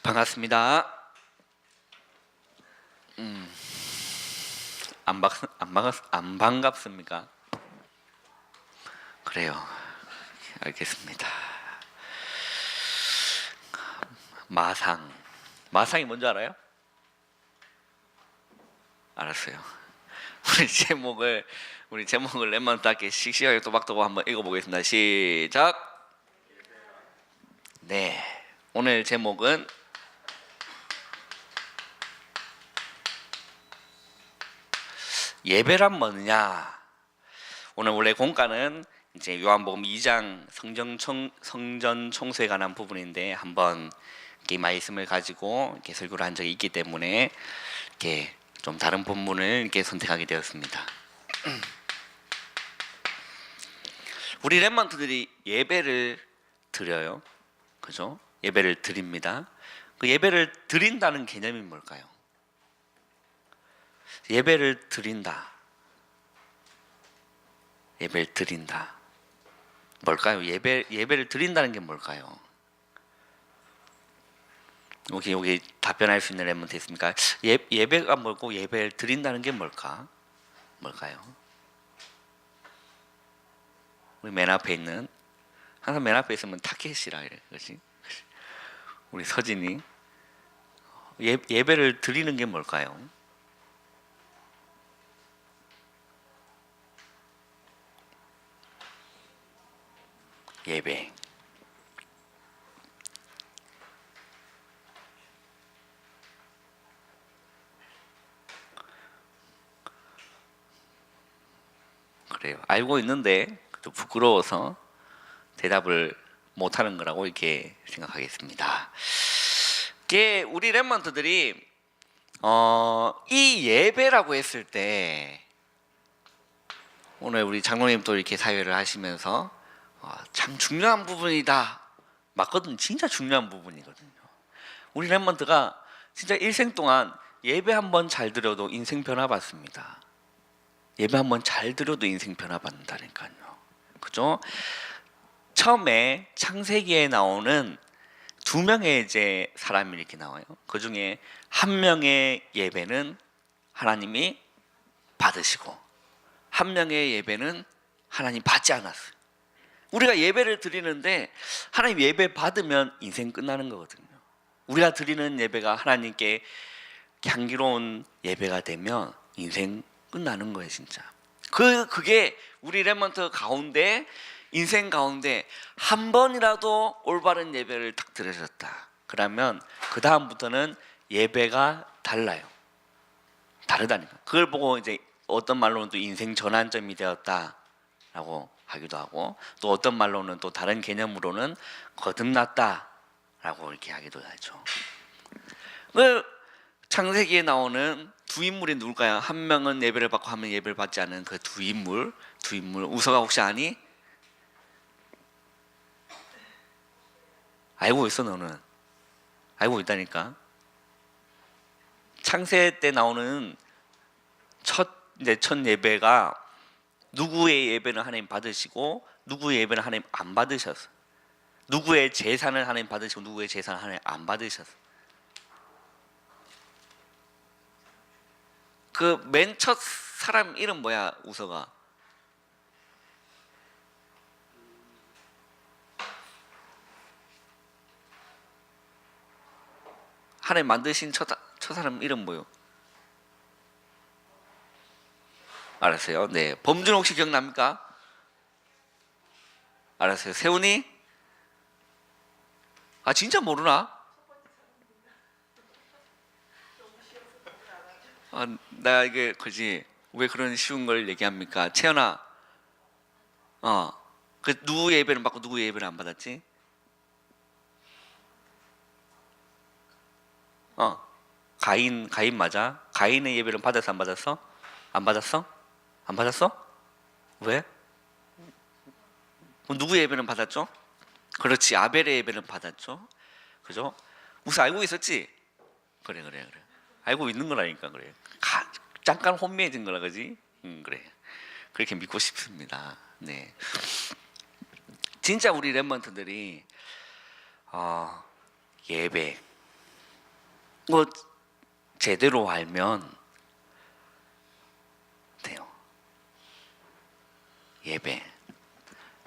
반갑습니다. 안 반갑습니까? 그래요. 알겠습니다. 마상이 뭔지 알아요? 알았어요. 우리 제목을 랩만 짧게 씩씩하게 또박또박 한번 읽어보겠습니다. 시작. 네, 오늘 제목은 예배란 뭐느냐. 오늘 원래 공과는 이제 요한복음 2장 성전 청소에 관한 부분인데 한번 이 말씀을 가지고 이렇게 설교를 한 적이 있기 때문에 이렇게 좀 다른 본문을 이렇게 선택하게 되었습니다. 우리 랩런트들이 예배를 드려요, 그죠? 예배를 드립니다. 그 예배를 드린다는 개념이 뭘까요? 예배를 드린다. 예배를 드린다. 뭘까요? 예배를 드린다는 게 뭘까요? 여기 답변할 수 있는 랩런트 있습니까? 예배가 뭐고 예배를 드린다는 게 뭘까요? 우리 맨 앞에 있는, 항상 맨 앞에 있으면 타켓이라 그래, 그렇지? 우리 서진이 예배를 드리는 게 뭘까요? 예배. 그래요. 알고 있는데 또 부끄러워서 대답을 못하는 거라고 이렇게 생각하겠습니다. 이게 우리 랩런트들이 이 예배라고 했을 때, 오늘 우리 장로님 또 이렇게 사회를 하시면서 참 중요한 부분이다. 맞거든. 진짜 중요한 부분이거든요. 우리 랩런트가 진짜 일생 동안 예배 한번 잘 드려도 인생 변화 받습니다. 예배 한번 잘 드려도 인생 변화 받는다니까요. 그죠? 처음에 창세기에 나오는 두 명의 이제 사람이 이렇게 나와요. 그 중에 한 명의 예배는 하나님이 받으시고 한 명의 예배는 하나님 받지 않았어요. 우리가 예배를 드리는데 하나님 예배 받으면 인생 끝나는 거거든요. 우리가 드리는 예배가 하나님께 향기로운 예배가 되면 인생 끝나는 거예요, 진짜. 그게 우리 랩런트 가운데, 인생 가운데 한 번이라도 올바른 예배를 딱 드려졌다. 그러면 그 다음부터는 예배가 달라요. 다르다니까. 그걸 보고 이제 어떤 말로는 또 인생 전환점이 되었다라고 하기도 하고, 또 어떤 말로는 또 다른 개념으로는 거듭났다라고 이렇게 하기도 하죠. 그 창세기에 나오는 두 인물이 누굴까요? 한 명은 예배를 받고 한 명은 예배를 받지 않은 그 두 인물. 우서가 혹시 아니? 알고 있어, 너는? 알고 있다니까. 창세 때 나오는 첫 예배가 누구의 예배는 하나님 받으시고 누구의 예배는 하나님 안 받으셨어. 누구의 제사는 하나님 받으시고 누구의 제사는 하나님 안 받으셨어. 그 맨 첫 사람 이름 뭐야, 우서가? 하나님 만드신 첫 사람 이름 뭐요? 알았어요. 네. 범준 혹시 기억납니까? 알았어요. 세훈이? 아, 진짜 모르나? 나 이게 그지, 왜 그런 쉬운 걸 얘기합니까? 채연아, 그 누구 예배는 받고 누구 예배를 안 받았지? 가인 맞아? 가인의 예배를 받았어, 안 받았어? 안 받았어? 안 받았어? 왜? 누구 예배는 받았죠? 그렇지, 아벨의 예배는 받았죠. 그죠? 무슨 알고 있었지? 그래. 알고 있는 거라니까. 그래. 잠깐 혼미해진 거라, 그지? 그래. 그렇게 믿고 싶습니다. 네. 진짜 우리 랩런트들이 예배, 뭐 제대로 알면 돼요. 예배.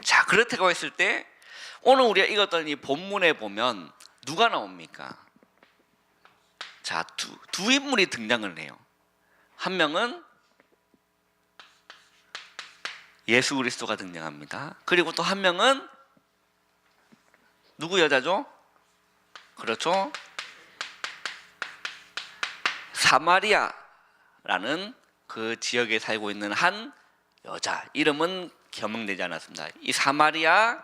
자, 그렇다고 했을 때 오늘 우리가 읽었던 이 본문에 보면 누가 나옵니까? 자, 두 인물이 등장을 해요. 한 명은 예수 그리스도가 등장합니다. 그리고 또 한 명은 누구 여자죠? 그렇죠? 사마리아라는 그 지역에 살고 있는 한 여자, 이름은 겸응되지 않았습니다. 이 사마리아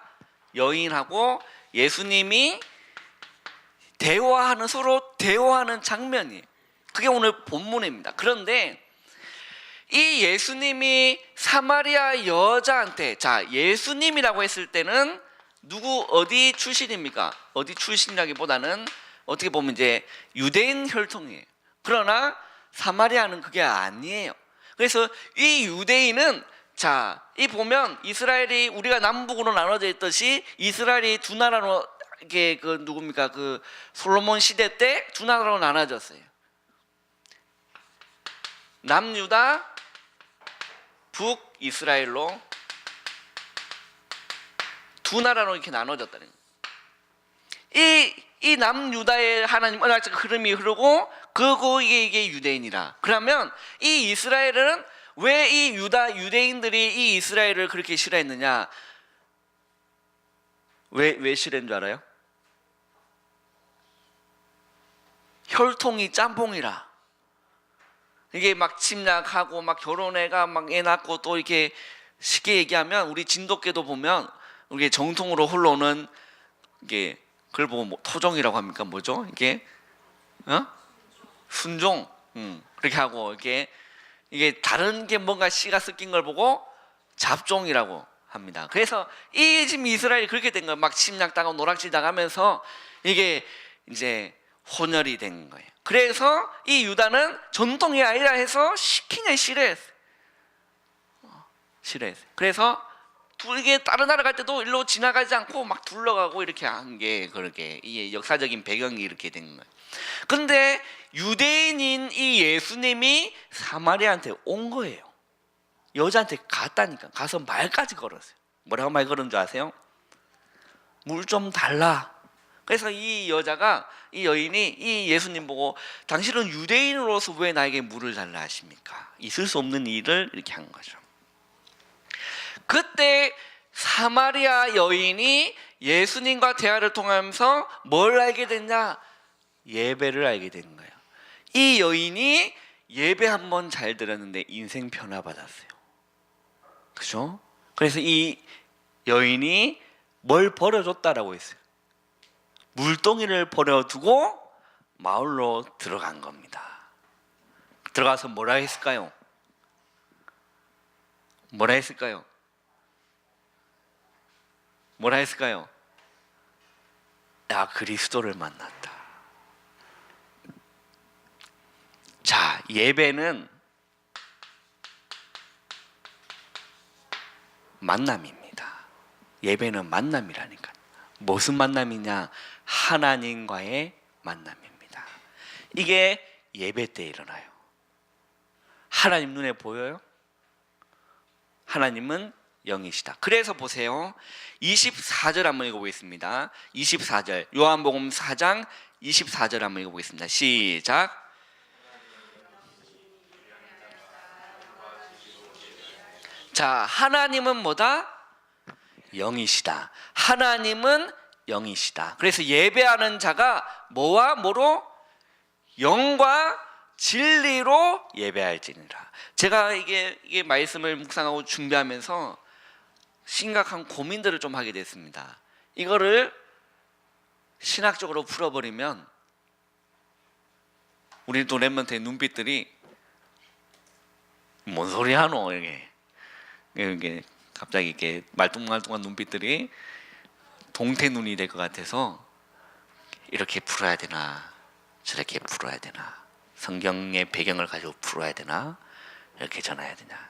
여인하고 예수님이 서로 대화하는 장면이에요. 그게 오늘 본문입니다. 그런데 이 예수님이 사마리아 여자한테, 자, 예수님이라고 했을 때는 어디 출신입니까? 어디 출신이라기보다는 어떻게 보면 이제 유대인 혈통이에요. 그러나 사마리아는 그게 아니에요. 그래서 이 유대인은, 자, 이 보면 이스라엘이, 우리가 남북으로 나눠져 있듯이 이스라엘이 두 나라로, 이게 그 누굽니까? 그 솔로몬 시대 때 두 나라로 나눠졌어요. 남유다, 북이스라엘로 두 나라로 이렇게 나눠졌다는 거예요. 이 남유다의 하나님 언약적 흐름이 흐르고, 그거 이게 유대인이라. 그러면 이 이스라엘은 왜 이 유대인들이 이 이스라엘을 그렇게 싫어했느냐? 왜 싫어한 줄 알아요? 혈통이 짬뽕이라. 이게 막 침략하고 막 결혼해가 막 애 낳고, 또 이렇게 쉽게 얘기하면 우리 진돗개도 보면 우리 정통으로 흘러오는, 이게 그걸 보고 뭐 토종이라고 합니까? 뭐죠? 이게 순종, 그렇게 하고, 이게 다른 게 뭔가 씨가 섞인 걸 보고 잡종이라고 합니다. 그래서 이 지금 이스라엘이 그렇게 된 거예요. 막 침략당하고 노락질 당하면서 이게 이제 혼혈이 된 거예요. 그래서 이 유다는 전통이 아니라 해서 시키냐 싫어했어요. 그래서 이게 다른 나라 갈 때도 일로 지나가지 않고 막 둘러가고 이렇게 한 게, 그렇게 이 역사적인 배경이 이렇게 된 거예요. 근데 유대인인 이 예수님이 사마리아한테 온 거예요. 여자한테 갔다니까. 가서 말까지 걸었어요. 뭐라고 말 걸은 줄 아세요? 물 좀 달라. 그래서 이 여인이 이 예수님 보고, 당신은 유대인으로서 왜 나에게 물을 달라 하십니까? 있을 수 없는 일을 이렇게 한 거죠. 그때 사마리아 여인이 예수님과 대화를 통하면서 뭘 알게 됐냐? 예배를 알게 된 거예요. 이 여인이 예배 한번 잘 들었는데 인생 변화 받았어요. 그죠? 그래서 이 여인이 뭘 버려줬다라고 했어요. 물동이를 버려두고 마을로 들어간 겁니다. 들어가서 뭐라 했을까요? 야, 그리스도를 만났다. 자, 예배는 만남입니다. 예배는 만남이라니까. 무슨 만남이냐? 하나님과의 만남입니다. 이게 예배 때 일어나요. 하나님 눈에 보여요? 하나님은 영이시다. 그래서 보세요. 24절 한번 읽어보겠습니다. 24절, 요한복음 4장 24절 한번 읽어보겠습니다. 시작. 자, 하나님은 뭐다? 영이시다. 하나님은 영이시다. 그래서 예배하는 자가 뭐와 뭐로? 영과 진리로 예배할지니라. 제가 이게 말씀을 묵상하고 준비하면서 심각한 고민들을 좀 하게 됐습니다. 이거를 신학적으로 풀어버리면 우리 또 랩런트의 눈빛들이 뭔 소리 하노? 이게 갑자기 이렇게 말똥말똥한 눈빛들이 동태 눈이 될 것 같아서, 이렇게 풀어야 되나 저렇게 풀어야 되나, 성경의 배경을 가지고 풀어야 되나 이렇게 전해야 되냐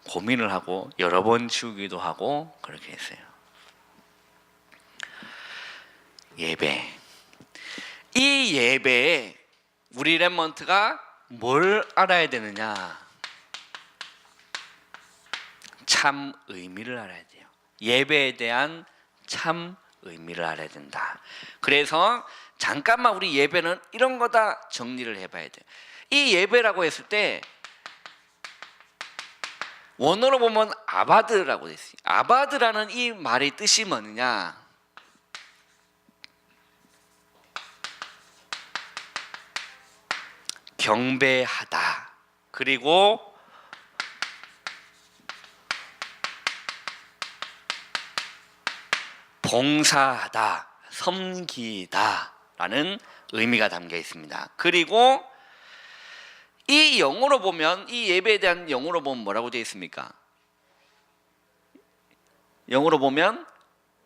고민을 하고 여러 번 치우기도 하고 그렇게 했어요. 예배, 이 예배에 우리 랩먼트가 뭘 알아야 되느냐? 참 의미를 알아야 돼요. 예배에 대한 참 의미를 알아야 된다. 그래서 잠깐만 우리 예배는 이런 거다 정리를 해봐야 돼요. 이 예배라고 했을 때 원어로 보면 아바드라고 돼 있어요. 아바드라는 이 말의 뜻이 뭐느냐? 경배하다. 그리고 봉사하다, 섬기다 라는 의미가 담겨 있습니다. 그리고 이 영어로 보면, 이 예배에 대한 영어로 보면 뭐라고 되어 있습니까? 영어로 보면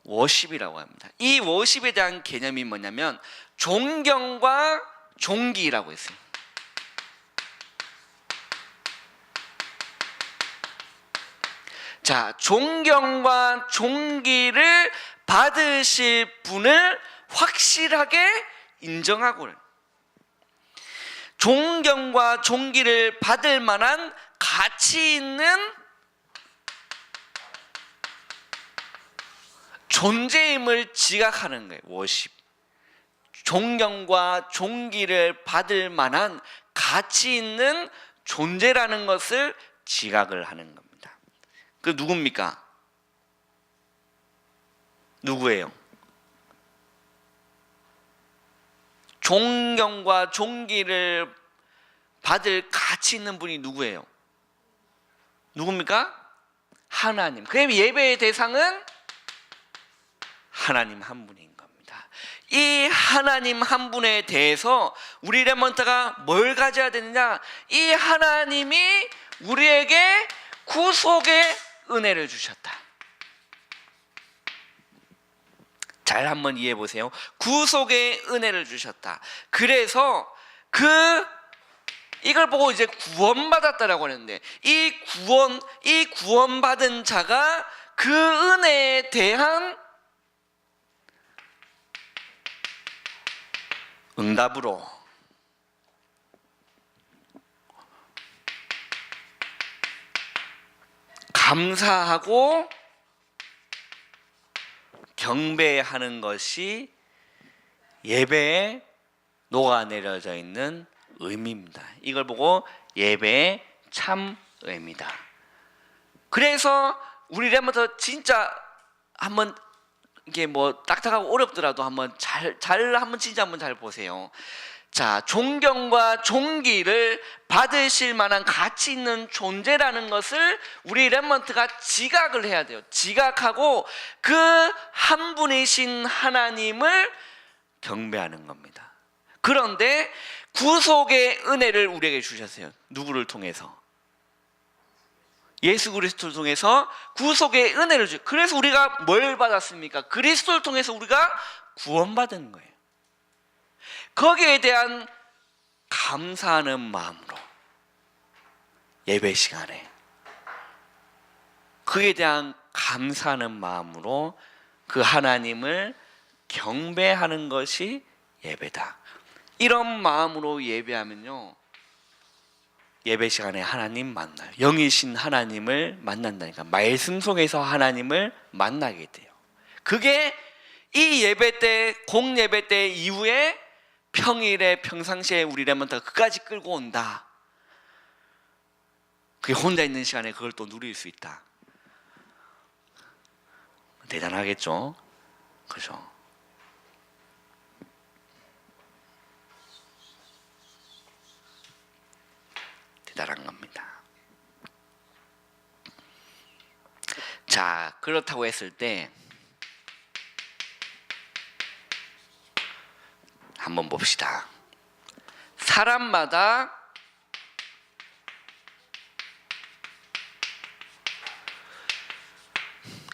워십이라고 합니다. 이 워십에 대한 개념이 뭐냐면 존경과 존귀라고 했어요. 자, 존경과 존귀를 받으실 분을 확실하게 인정하고, 존경과 존귀를 받을 만한 가치 있는 존재임을 지각하는 거예요. 워십. 존경과 존귀를 받을 만한 가치 있는 존재라는 것을 지각을 하는 겁니다. 그 누굽니까? 누구예요? 존경과 존귀를 받을 가치 있는 분이 누구예요? 누굽니까? 하나님. 그럼 예배의 대상은 하나님 한 분인 겁니다. 이 하나님 한 분에 대해서 우리 랩먼트가 뭘 가져야 되느냐? 이 하나님이 우리에게 구속의 은혜를 주셨다. 잘 한번 이해해 보세요. 구속의 은혜를 주셨다. 그래서 이걸 보고 이제 구원받았다라고 하는데, 이 구원받은 자가 그 은혜에 대한 응답으로 감사하고 경배하는 것이 예배에 녹아내려져 있는 의미입니다. 이걸 보고 예배의 참 의미다. 그래서 우리 랩먼트 진짜 한번 이게 뭐 딱딱하고 어렵더라도 한번 한번 잘 보세요. 자, 존경과 존귀를 받으실 만한 가치 있는 존재라는 것을 우리 랩먼트가 지각을 해야 돼요. 지각하고 그 한 분이신 하나님을 경배하는 겁니다. 그런데 구속의 은혜를 우리에게 주셨어요. 누구를 통해서? 예수 그리스도를 통해서 구속의 은혜를 주셨어요. 그래서 우리가 뭘 받았습니까? 그리스도를 통해서 우리가 구원받은 거예요. 거기에 대한 감사하는 마음으로 예배 시간에 그에 대한 감사하는 마음으로 그 하나님을 경배하는 것이 예배다. 이런 마음으로 예배하면요, 예배 시간에 하나님 만나요. 영이신 하나님을 만난다니까. 말씀 속에서 하나님을 만나게 돼요. 그게 이 예배 때, 공예배 때 이후에 평일에 평상시에 우리 랩먼트가 그까지 끌고 온다. 그게 혼자 있는 시간에 그걸 또 누릴 수 있다. 대단하겠죠? 그죠? 대단한 겁니다. 자, 그렇다고 했을 때 한번 봅시다. 사람마다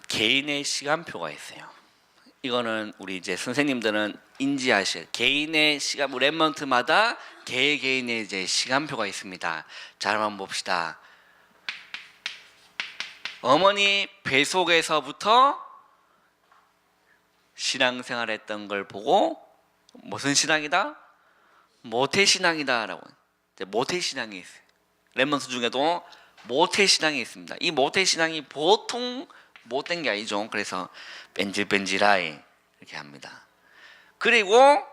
개인의 시간표가 있어요. 이거는 우리 이제 선생님들은 인지하실, 개인의 시간, 랩먼트마다 개개인의 이제 시간표가 있습니다. 자, 한번 봅시다. 어머니 뱃속에서부터 신앙생활했던 걸 보고 무슨 신앙이다? 모태신앙이다라고. 모태신앙이 있어요. 랩런트 중에도 모태신앙이 있습니다. 이 모태신앙이 보통 못된 게 아니죠. 그래서 뺀질뺀질하이 이렇게 합니다. 그리고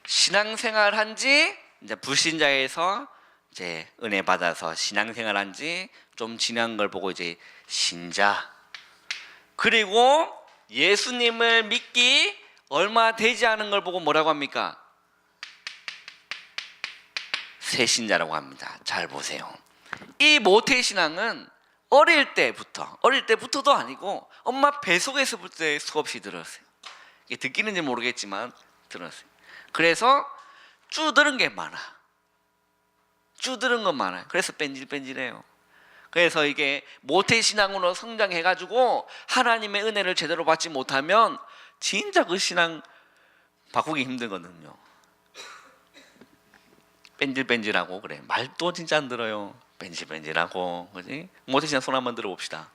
신앙생활 한지 이제 불신자에서 이제 은혜 받아서 신앙생활 한지 좀 지난 걸 보고 이제 신자. 그리고 예수님을 믿기 얼마 되지 않은 걸 보고 뭐라고 합니까? 새신자라고 합니다. 잘 보세요. 이 모태신앙은 어릴 때부터도 아니고 엄마 뱃속에서부터 수없이 들었어요. 이게 듣기는지 모르겠지만 들었어요. 그래서 쭈들은 게 많아. 쭈들은 건 많아요. 그래서 뺀질뺀질해요. 그래서 이게 모태신앙으로 성장해가지고 하나님의 은혜를 제대로 받지 못하면 진짜 그 신앙 바꾸기 힘들거든요. 뺀질뺀질하고 그래. 말도 진짜 안 들어요. 뺀질뺀질하고, 그지? 모태신앙 손 한번 들어봅시다.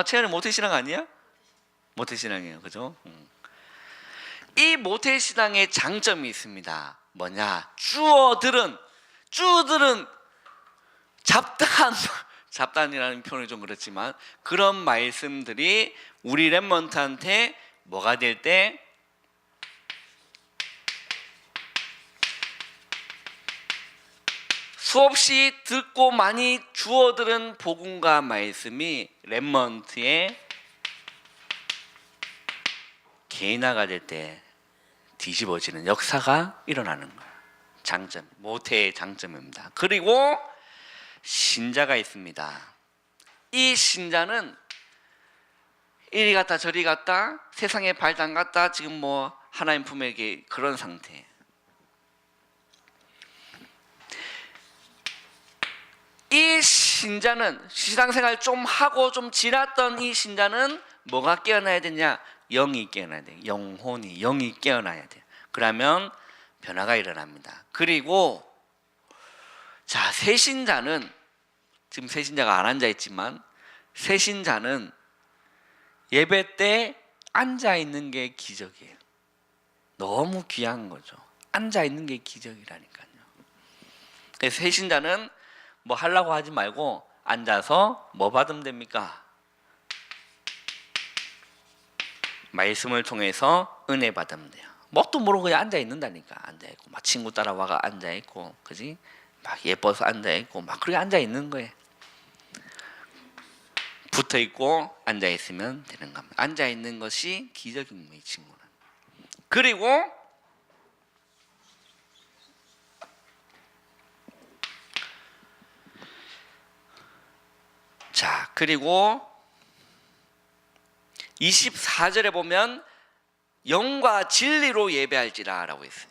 채연이 모태신앙 아니야? 모태신앙이에요, 그죠? 이 모태신앙의 장점이 있습니다. 뭐냐? 쭈들은 잡단이라는 표현이 좀 그렇지만 그런 말씀들이 우리 랩런트한테 뭐가 될 때 수없이 듣고 많이 주어들은 복음과 말씀이 랩런트의 개인화가 될 때 뒤집어지는 역사가 일어나는 거예요. 장점, 모태의 장점입니다. 그리고 신자가 있습니다. 이 신자는 이리 갔다 저리 갔다 세상에 발 담갔다 지금 뭐 하나님 품에 그런 상태예요. 이 신자는 신앙생활 좀 하고 좀 지났던 이 신자는 뭐가 깨어나야 되냐? 영이 깨어나야 돼요. 영이 깨어나야 돼요. 그러면 변화가 일어납니다. 그리고 자, 새신자는 지금 새신자가 안 앉아 있지만 새신자는 예배 때 앉아 있는 게 기적이에요. 너무 귀한 거죠. 앉아 있는 게 기적이라니까요. 그래서 새신자는 뭐 하려고 하지 말고 앉아서 뭐 받으면 됩니까? 말씀을 통해서 은혜 받으면 돼요. 뭣도 모르고 그냥 앉아 있는다니까. 앉아 있고 막 친구 따라와가 앉아 있고, 그지? 막 예뻐서 앉아 있고 막 그렇게 앉아 있는 거예요. 붙어 있고 앉아 있으면 되는 겁니다. 앉아 있는 것이 기적인 거예요, 이 친구는. 그리고 자, 그리고 24절에 보면 영과 진리로 예배할지라 라고 했어요.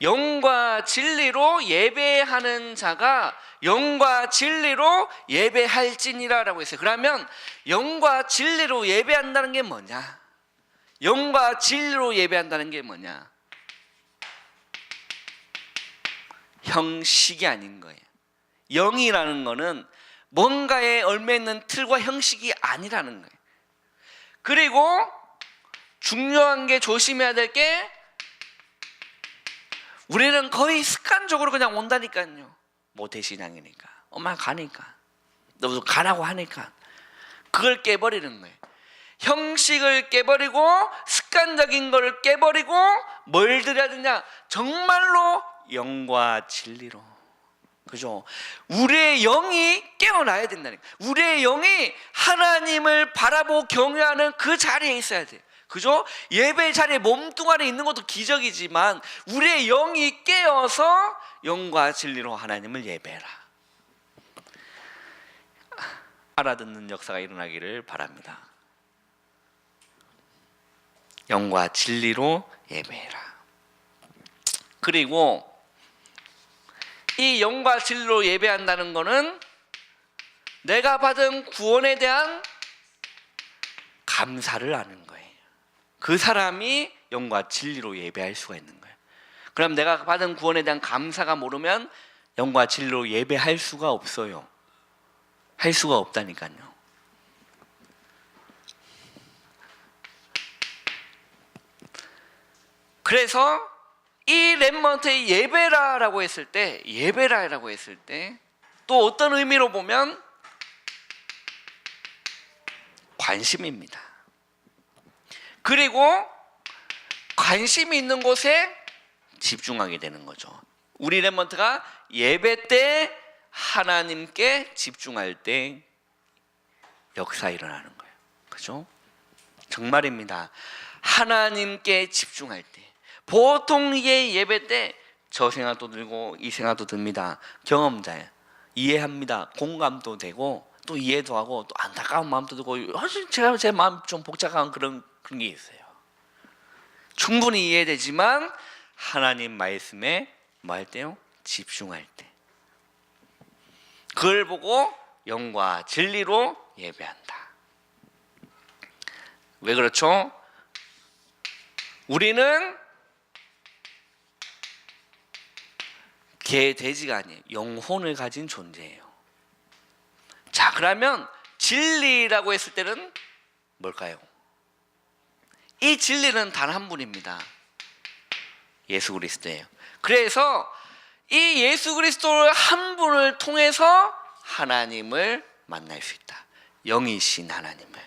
영과 진리로 예배하는 자가 영과 진리로 예배할지니라 라고 했어요. 그러면 영과 진리로 예배한다는 게 뭐냐? 영과 진리로 예배한다는 게 뭐냐? 형식이 아닌 거예요. 영이라는 거는 뭔가에 얽매있는 틀과 형식이 아니라는 거예요. 그리고 중요한 게 조심해야 될 게 우리는 거의 습관적으로 그냥 온다니까요. 모태신앙이니까 엄마 가니까 너도 가라고 하니까 그걸 깨버리는 거예요. 형식을 깨버리고 습관적인 걸 깨버리고 뭘 드려야 되냐? 정말로 영과 진리로. 그죠? 우리의 영이 깨어나야 된다니까. 우리의 영이 하나님을 바라보고 경외하는 그 자리에 있어야 돼요. 그죠? 예배 자리에 몸뚱아리 있는 것도 기적이지만 우리의 영이 깨어서 영과 진리로 하나님을 예배해라. 알아듣는 역사가 일어나기를 바랍니다. 영과 진리로 예배해라. 그리고 이 영과 진리로 예배한다는 것은 내가 받은 구원에 대한 감사를 하는 거예요. 그 사람이 영과 진리로 예배할 수가 있는 거예요. 그럼 내가 받은 구원에 대한 감사가 모르면 영과 진리로 예배할 수가 없어요. 할 수가 없다니까요. 그래서 이 렘넌트의 예배라라고 했을 때, 예배라라고 했을 때 또 어떤 의미로 보면 관심입니다. 그리고 관심이 있는 곳에 집중하게 되는 거죠. 우리 렘넌트가 예배 때 하나님께 집중할 때 역사 일어나는 거예요. 그죠? 정말입니다. 하나님께 집중할 때, 보통 이게 예배 때 저 생각도 들고 이 생각도 듭니다. 경험자예요. 이해합니다. 공감도 되고 또 이해도 하고 또 안타까운 마음도 들고, 제가 제 마음 좀 복잡한 그런 게 있어요. 충분히 이해되지만 하나님 말씀에 뭐 할 때요? 집중할 때, 그걸 보고 영과 진리로 예배한다. 왜 그렇죠? 우리는 개, 돼지가 아니에요. 영혼을 가진 존재예요. 자, 그러면 진리라고 했을 때는 뭘까요? 이 진리는 단 한 분입니다. 예수 그리스도예요. 그래서 이 예수 그리스도 한 분을 통해서 하나님을 만날 수 있다. 영이신 하나님을.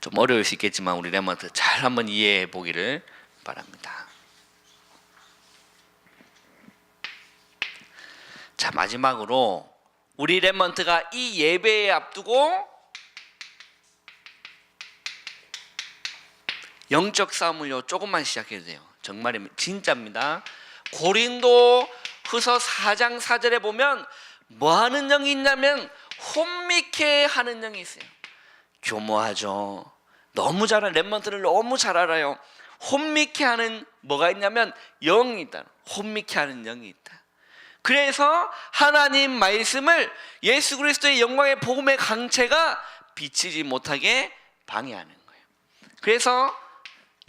좀 어려울 수 있겠지만 우리 렘넌트 잘 한번 이해해 보기를 바랍니다. 자, 마지막으로 우리 렘넌트가 이 예배에 앞두고 영적 싸움을요 조금만 시작해도 돼요. 정말입니다. 진짜입니다. 고린도 후서 4장 4절에 보면 뭐 하는 영이 있냐면 혼미케 하는 영이 있어요. 교모하죠. 너무 잘 알아요. 렘넌트를 너무 잘 알아요. 혼미케 하는 뭐가 있냐면 영이 있다. 혼미케 하는 영이 있다. 그래서 하나님 말씀을 예수 그리스도의 영광의 복음의 강체가 비치지 못하게 방해하는 거예요. 그래서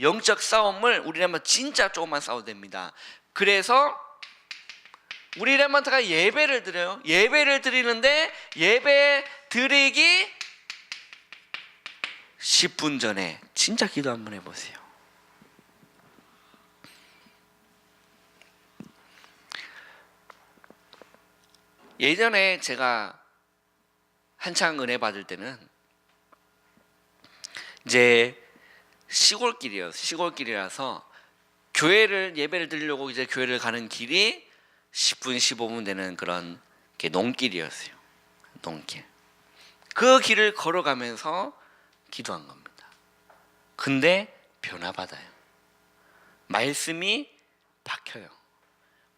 영적 싸움을 우리 렘넌트 진짜 조금만 싸워도 됩니다. 그래서 우리 렘넌트가 예배를 드려요. 예배를 드리는데 예배 드리기 10분 전에 진짜 기도 한번 해보세요. 예전에 제가 한창 은혜 받을 때는 이제 시골길이라서 교회를 예배를 드리려고 이제 교회를 가는 길이 10분 15분 되는 그런 농길이었어요. 농길. 그 길을 걸어가면서 기도한 겁니다. 근데 변화받아요. 말씀이 박혀요.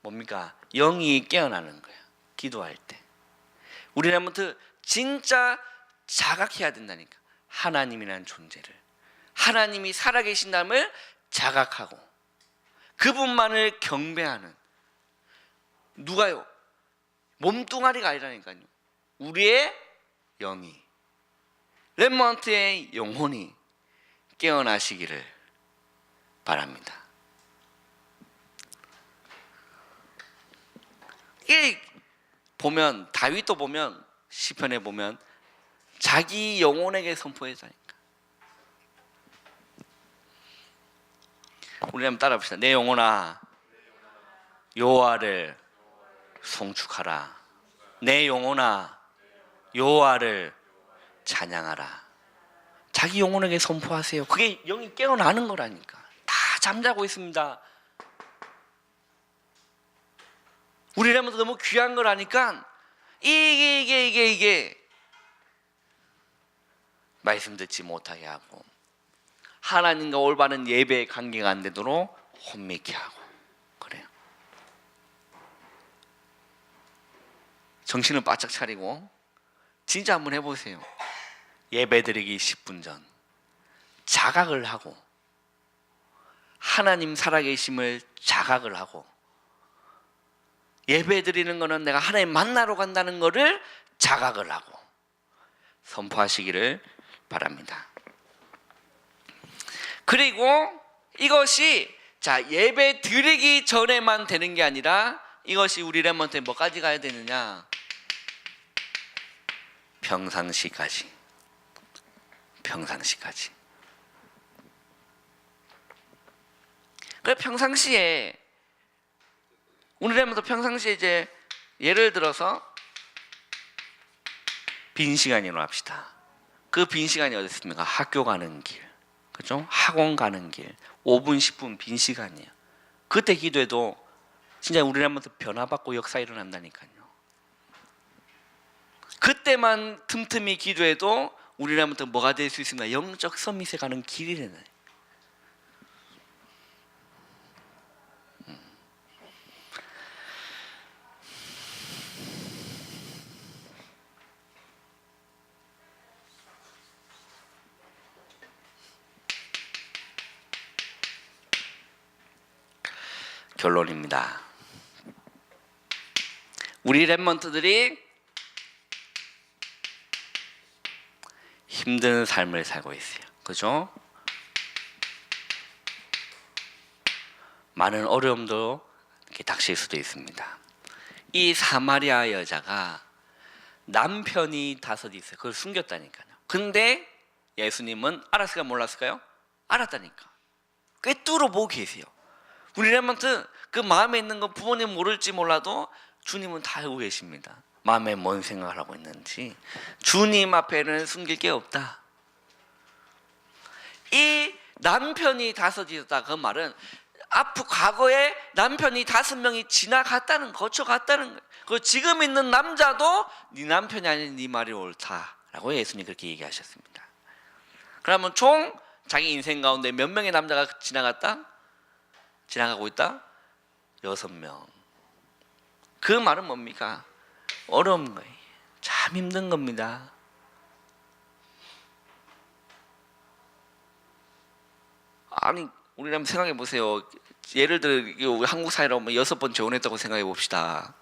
뭡니까? 영이 깨어나는 거예요. 기도할 때. 우리 렘넌트 진짜 자각해야 된다니까. 하나님이라는 존재를, 하나님이 살아계신다음을 자각하고 그분만을 경배하는, 누가요? 몸뚱아리가 아니라니까요. 우리의 영이, 렘넌트의 영혼이 깨어나시기를 바랍니다. 이 보면 다윗도 보면 시편에 보면 자기 영혼에게 선포했다니까. 우리 한번 따라 봅시다. 내 영혼아 여호와를 송축하라. 내 영혼아 여호와를 찬양하라. 자기 영혼에게 선포하세요. 그게 영이 깨어나는 거라니까. 다 잠자고 있습니다. 우리 렘넌트 너무 귀한 걸 아니까 이게 말씀 듣지 못하게 하고 하나님과 올바른 예배의 관계가 안 되도록 혼미케 하고 그래요. 정신을 바짝 차리고 진짜 한번 해보세요. 예배 드리기 10분 전 자각을 하고 하나님 살아계심을 자각을 하고 예배 드리는 거는 내가 하나님 만나러 간다는 거를 자각을 하고 선포하시기를 바랍니다. 그리고 이것이 예배 드리기 전에만 되는 게 아니라 이것이 우리 렘넌트에 뭐까지 가야 되느냐? 평상시까지. 평상시까지. 그래 평상시에 우리라면서 평상시에 이제 예를 들어서 빈 시간이라고 합시다. 그 빈 시간이 어디 있습니까? 학교 가는 길, 그죠? 학원 가는 길, 5분 10분 빈 시간이에요. 그때 기도해도 진짜 우리라면서 변화받고 역사 일어난다니까요. 그때만 틈틈이 기도해도 우리라면서 뭐가 될 수 있습니까? 영적 서밋에 가는 길이래요. 결론입니다. 우리 랩먼트들이 힘든 삶을 살고 있어요. 그죠? 많은 어려움도 이렇게 닥칠 수도 있습니다. 이 사마리아 여자가 남편이 5 있어요. 그걸 숨겼다니까요. 근데 예수님은 알았을까 몰랐을까요? 알았다니까. 꿰뚫어 보고 계세요. 우리 랩먼트 그 마음에 있는 거 부모님 모를지 몰라도 주님은 다 알고 계십니다. 마음에 뭔 생각을 하고 있는지. 주님 앞에는 숨길 게 없다. 이 남편이 5 있었다 그 말은 과거에 남편이 5명이 지나갔다는 거쳐갔다는 거예요. 그 지금 있는 남자도 네 남편이 아닌 네 말이 옳다라고 예수님이 그렇게 얘기하셨습니다. 그러면 총 자기 인생 가운데 몇 명의 남자가 지나가고 있다? 6명. 그 말은 뭡니까? 어려운 거예요. 참 힘든 겁니다. 아니 우리 한번 생각해 보세요. 예를 들어 한국 사회로 6번 재혼했다고 생각해 봅시다.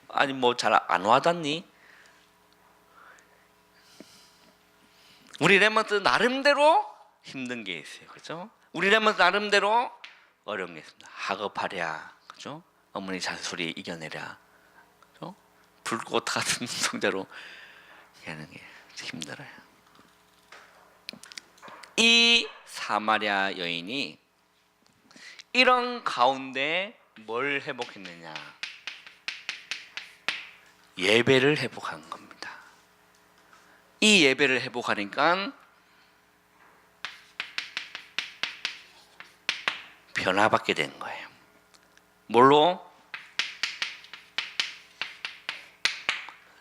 아니 뭐 잘 안 와닿니? 우리 랩먼트 나름대로 힘든 게 있어요. 그죠? 우리 랩먼트 나름대로 어려운 게 있습니다. 학업하랴. 그죠? 어머니 잔소리 이겨내랴. 그죠? 불꽃 같은 성대로 하는 게 힘들어요. 이 사마리아 여인이 이런 가운데 뭘 회복했느냐? 예배를 회복한 겁니다. 이 예배를 회복하니까 변화받게 된 거예요. 뭘로?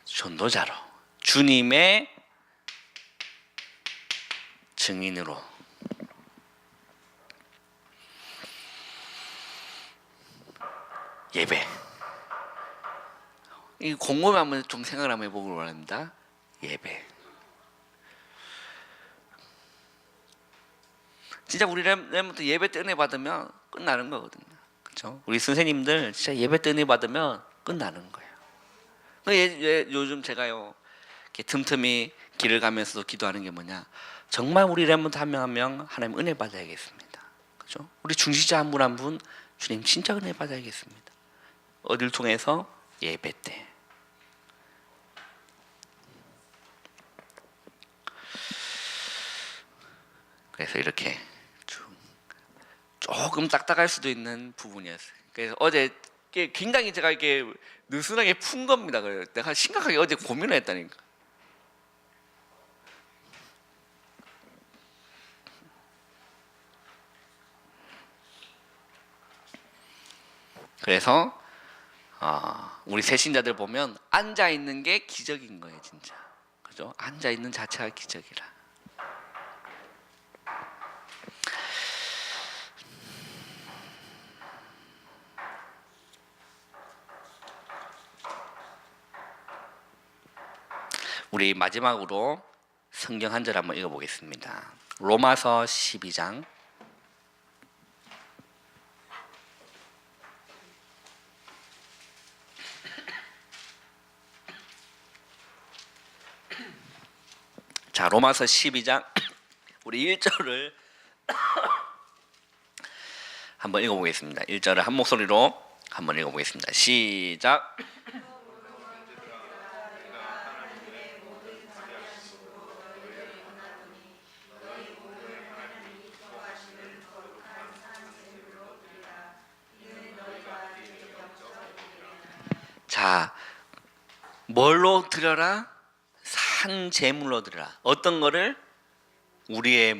전도자로, 주님의 증인으로. 예배. 이 곰곰이 한번 좀 생각을 한번 해보길 원합니다. 예배. 진짜 우리 랩부터 예배 때 은혜 받으면 끝나는 거거든요. 그렇죠? 우리 선생님들 진짜 예배 때 은혜 받으면 끝나는 거예요. 요즘 제가요 이렇게 틈틈이 길을 가면서도 기도하는 게 뭐냐? 정말 우리 랩부터 한 명 한 명 하나님 은혜 받아야겠습니다. 그렇죠? 우리 중시자 한 분 한 분 주님 진짜 은혜 받아야겠습니다. 어딜 통해서? 예배 때. 그래서 이렇게 조금 딱딱할 수도 있는 부분이었어요. 그래서 어제 굉장히 제가 이렇게 느슨하게 푼 겁니다. 내가 심각하게 어제 고민을 했다니까. 그래서 우리 새신자들 보면 앉아 있는 게 기적인 거예요, 진짜. 그죠? 앉아 있는 자체가 기적이라. 우리 마지막으로 성경 한 절 한번 읽어보겠습니다. 로마서 12장 자, 로마서 12장 우리 1절을 한번 읽어보겠습니다. 1절을 한 목소리로 한번 읽어보겠습니다. 시작. 자, 뭘로 드려라? 산 제물로 드려라. 어떤 거를? 우리의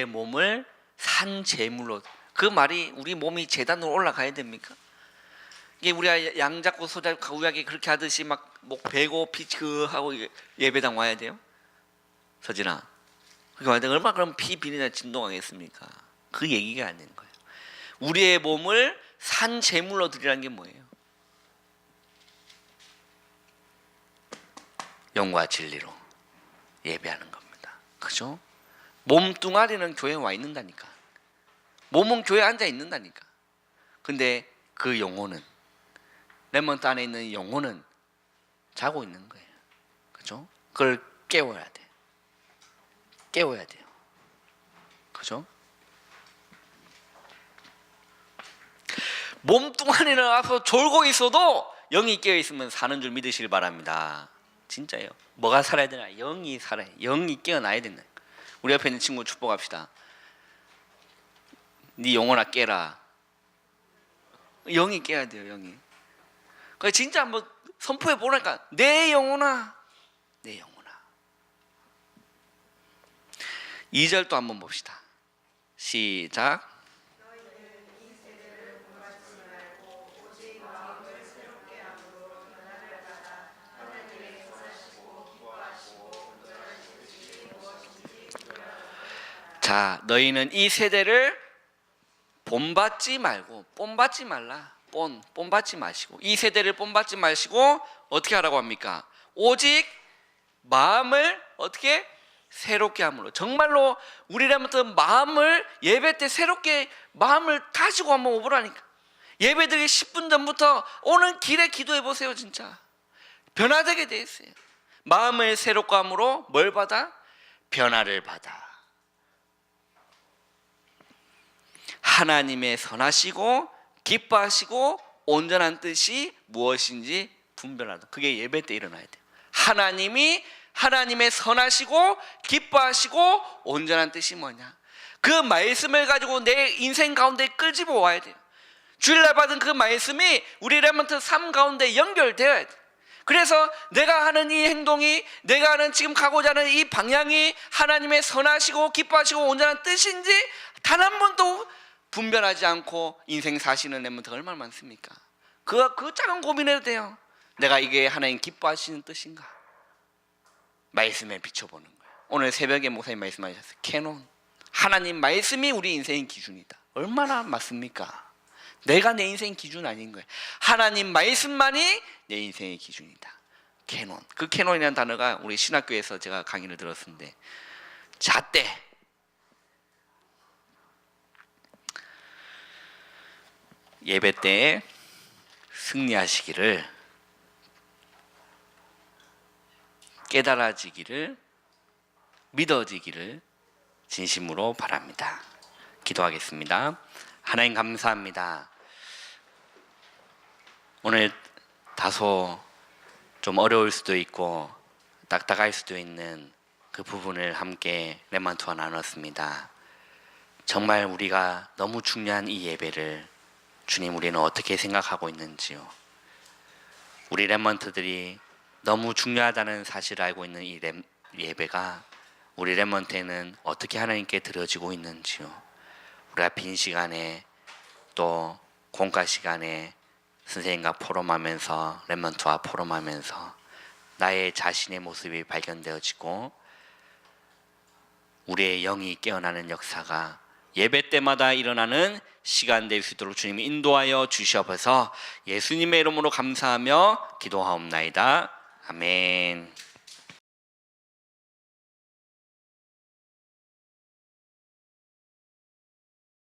몸을 산 제물로. 그 말이 우리 몸이 제단으로 올라가야 됩니까? 이게 우리가 양 잡고 소 잡고 가구약에 그렇게 하듯이 막 목 베고 피 하고 예배당 와야 돼요? 서진아, 그렇게 와야 돼. 얼마나 그럼 피 비리나 진동하겠습니까? 그 얘기가 아닌 거예요. 우리의 몸을 산 제물로 드리라는 게 뭐예요? 영과 진리로 예배하는 겁니다. 그죠? 몸뚱아리는 교회에 와 있는다니까. 몸은 교회에 앉아 있는다니까. 근데 그 영혼은, 렘넌트 안에 있는 영혼은 자고 있는 거예요. 그죠? 그걸 깨워야 돼. 깨워야 돼요. 그죠? 몸뚱아리는 와서 졸고 있어도 영이 깨어 있으면 사는 줄 믿으시길 바랍니다. 진짜예요. 뭐가 살아야 되나? 영이 살아야, 영이 깨어나야 된다. 우리 옆에 있는 친구 축복합시다. 네 영혼아 깨라. 영이 깨야 돼요. 영이. 그 진짜 한번 선포해 보니까 내 영혼아, 내 영혼아. 2절 또 한번 봅시다. 시작. 자, 너희는 이 세대를 본받지 말고, 뽐받지 말라. 뽐받지 마시고, 이 세대를 뽐받지 마시고 어떻게 하라고 합니까? 오직 마음을 어떻게? 새롭게 함으로. 정말로 우리라면 마음을 예배 때 새롭게 마음을 가지고 한번 오보라니까. 예배 드리기 10분 전부터 오는 길에 기도해 보세요. 진짜 변화되게 돼 있어요. 마음을 새롭게 함으로 뭘 받아? 변화를 받아. 하나님의 선하시고 기뻐하시고 온전한 뜻이 무엇인지 분별하다. 그게 예배 때 일어나야 돼요. 하나님의 선하시고 기뻐하시고 온전한 뜻이 뭐냐? 그 말씀을 가지고 내 인생 가운데 끌집어 와야 돼요. 주일날 받은 그 말씀이 우리 렘넌트 삶 가운데 연결되어야 돼요. 그래서 내가 하는 이 행동이, 내가 하는 지금 가고자 하는 이 방향이 하나님의 선하시고 기뻐하시고 온전한 뜻인지 단 한 번도 분별하지 않고 인생 사시는 렘넌트가 얼마나 많습니까? 그 작은 고민해도 돼요. 내가 이게 하나님 기뻐하시는 뜻인가? 말씀에 비춰보는 거예요. 오늘 새벽에 목사님 말씀하셨어요. 캐논. 하나님 말씀이 우리 인생의 기준이다. 얼마나 맞습니까? 내가 내 인생 기준 아닌 거예요. 하나님 말씀만이 내 인생의 기준이다. 캐논. 그 캐논이라는 단어가 우리 신학교에서 제가 강의를 들었는데, 잣대. 예배 때 승리하시기를, 깨달아지기를, 믿어지기를 진심으로 바랍니다. 기도하겠습니다. 하나님 감사합니다. 오늘 다소 좀 어려울 수도 있고 딱딱할 수도 있는 그 부분을 함께 렘넌트와 나눴습니다. 정말 우리가 너무 중요한 이 예배를 주님, 우리는 어떻게 생각하고 있는지요? 우리 렘넌트들이 너무 중요하다는 사실을 알고 있는 이 예배가 우리 렘넌트에는 어떻게 하나님께 드려지고 있는지요? 우리가 빈 시간에 또 공과 시간에 선생님과 포럼하면서, 렘넌트와 포럼하면서 나의 자신의 모습이 발견되어지고 우리의 영이 깨어나는 역사가 예배 때마다 일어나는 시간 될 수 있도록 주님이 인도하여 주시옵소서. 예수님의 이름으로 감사하며 기도하옵나이다. 아멘.